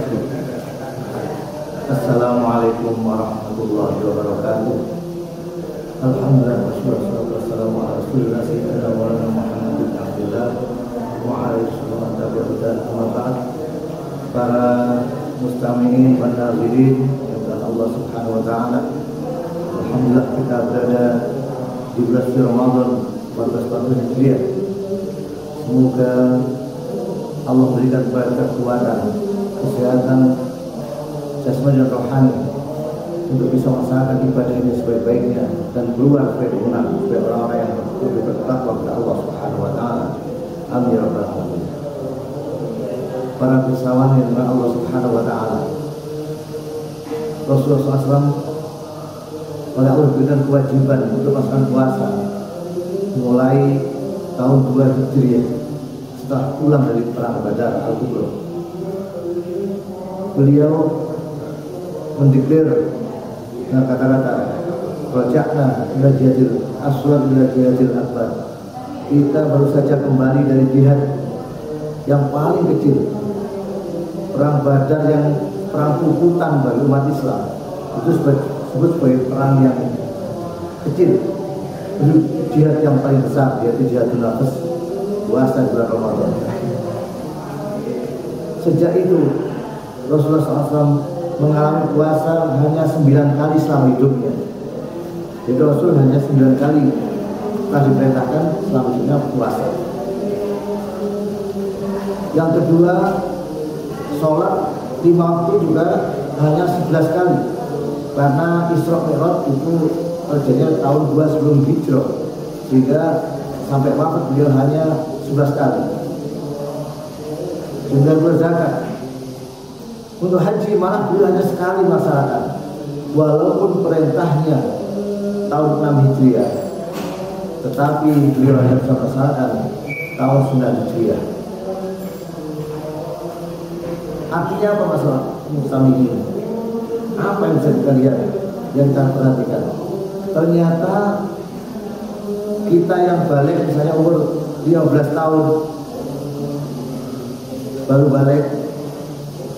wabarakatuh. Assalamualaikum warahmatullahi wabarakatuh. Alhamdulillah wassalatu wassalamu ala rasulillah sayyidina wa Muhammad bin Abdullah wa ala alihi wa sahbihi. Para mustami'in wa nazirin yang Allah Subhanahu wa taala, alhamdulillah kita berada di bulan Ramadan 1440 Hijriah. Semoga Allah berikan kepada kekuatan, kesehatan jasmani dan rohani untuk bisa melaksanakan ibadah ini sebaik-baiknya dan keluar sebagai pemenang, sebagai orang-orang yang lebih bertakwa kepada Allah Subhanahu wa taala. Amin ya rabbal alamin. Para bersawan yang dengan Allah Subhanahu wa taala, Rasulullah SAW oleh Allah berikan kewajiban untuk melaksanakan puasa mulai tahun 2 Hijriah setelah pulang dari perang Badar Al-Kubra. Beliau mendeklar dengan kata-kata raja'na ila jihadil aswad ila jihadil akbar. Kita baru saja kembali dari jihad yang paling kecil, perang Badar yang perang puputan bagi umat Islam. Itu disebut sebagai perang yang kecil. Jihad yang paling besar yaitu jihadul nafs, puasa di bulan Ramadan. Sejak itu Rasulullah SAW mengalami puasa hanya 9 kali selama hidupnya. Jadi Rasul hanya 9 kali telah diperintahkan selama hidupnya puasa. Yang kedua, sholat 5 waktu juga hanya 11 kali, karena Isra Mi'raj itu terjadinya tahun 2 sebelum hijrah, sehingga sampai wafat beliau hanya 11 kali. Juga berzakat. Untuk haji malah beliau hanya sekali melaksanakan, walaupun perintahnya tahun 6 Hijriah, tetapi beliau hanya bisa melaksanakan tahun 9 Hijriah. Artinya apa masalah mustami'in? Apa yang bisa kita lihat, yang kita perhatikan? Ternyata kita yang balik, misalnya umur 15 tahun baru balik,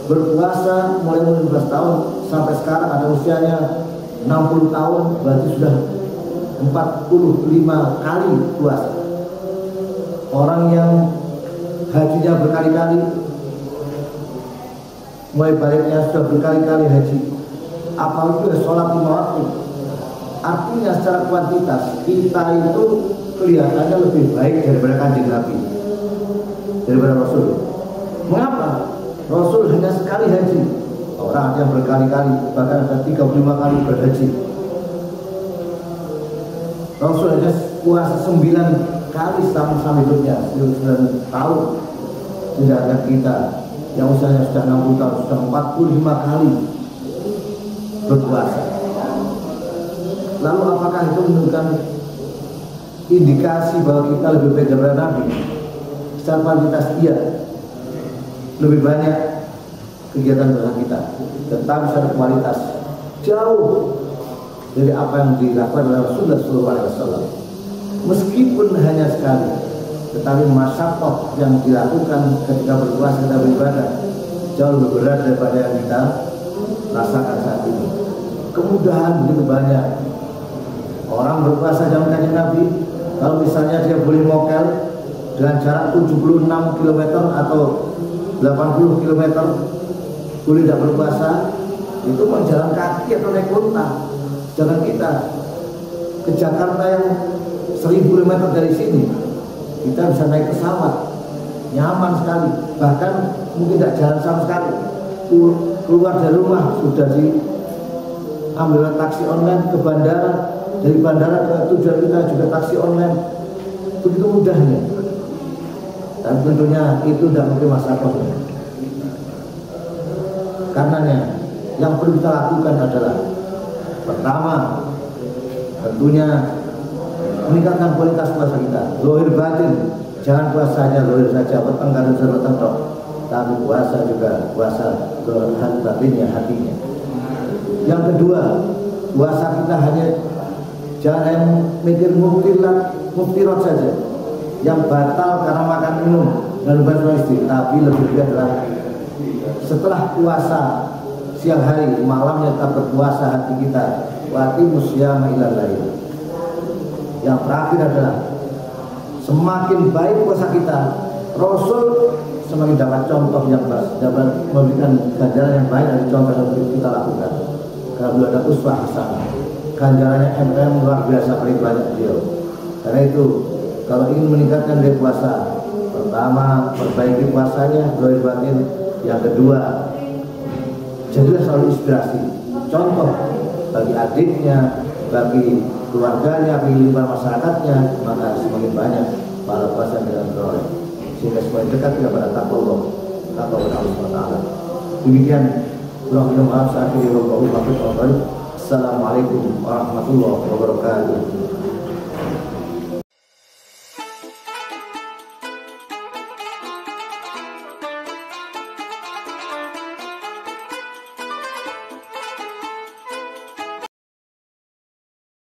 berpuasa mulai 15 tahun sampai sekarang ada usianya 60 tahun, berarti sudah 45 kali puasa. Orang yang hajinya berkali-kali, mulai baliknya sudah berkali-kali haji, apalagi sholat 5 waktu. Artinya secara kuantitas kita itu kelihatannya lebih baik daripada Kanjeng Nabi, daripada Rasul. Mengapa? Rasul hanya sekali haji, orang yang berkali-kali, bahkan ada 35 kali berhaji. Rasul hanya puasa 9 kali selama hidupnya, 9 tahun. Tidak ada kita yang usianya sudah 60 tahun, sudah 45 kali berpuasa. Lalu apakah itu menunjukkan indikasi bahwa kita lebih baik daripada Nabi? Secara kuantitas iya, lebih banyak kegiatan dosa kita, tetapi secara kualitas jauh dari apa yang dilakukan oleh Rasulullah SAW. Meskipun hanya sekali, tetapi masyaqqah yang dilakukan ketika berpuasa, kita beribadah, jauh lebih berat daripada yang kita rasakan saat ini. Kemudahan begitu banyak. Orang berpuasa zaman Kanjeng Nabi, kalau misalnya dia boleh mokel dengan jarak 76 km atau 80 km, boleh tidak berpuasa, itu mau jalan kaki atau naik unta. Jangan kita ke Jakarta yang 1000 km dari sini, kita bisa naik pesawat, nyaman sekali. Bahkan mungkin tidak jalan sama sekali, keluar dari rumah sudah diambil taksi online ke bandara, dari bandara ke tujuan kita juga taksi online, begitu mudahnya. Dan tentunya itu tidak mungkin masalah. Karenanya yang perlu kita lakukan adalah pertama, tentunya meningkatkan kualitas puasa kita, zahir batin. Jangan puasanya zahir saja, petang dan petang dok, tapi puasa juga puasa zahir batinnya, hatinya. Yang kedua, puasa kita hanya jangan mikir muftirat saja, yang batal karena makan minum dan berpuasa istri, tapi lebih adalah setelah puasa siang hari, malamnya tetap berpuasa hati kita. Wa aqimus syiyama ilal lail. Yang terakhir adalah semakin baik puasa kita, Rasul semakin dapat contoh yang baik, dapat memberikan ganjaran yang baik dari contoh yang kita lakukan. Karena beliau ada uswah hasanah, ganjarannya luar biasa paling banyak beliau. Karena itu kalau ingin meningkatkan dari puasa, pertama perbaiki puasanya, doa batin. Yang kedua, jadilah selalu inspirasi, contoh bagi adiknya, bagi keluarganya, bagi lingkungan masyarakatnya, maka semakin banyak para puasa dengan beroleh, sehingga semakin dekat kepada takwa Allah SWT. Demikian, Assalamualaikum warahmatullahi wabarakatuh.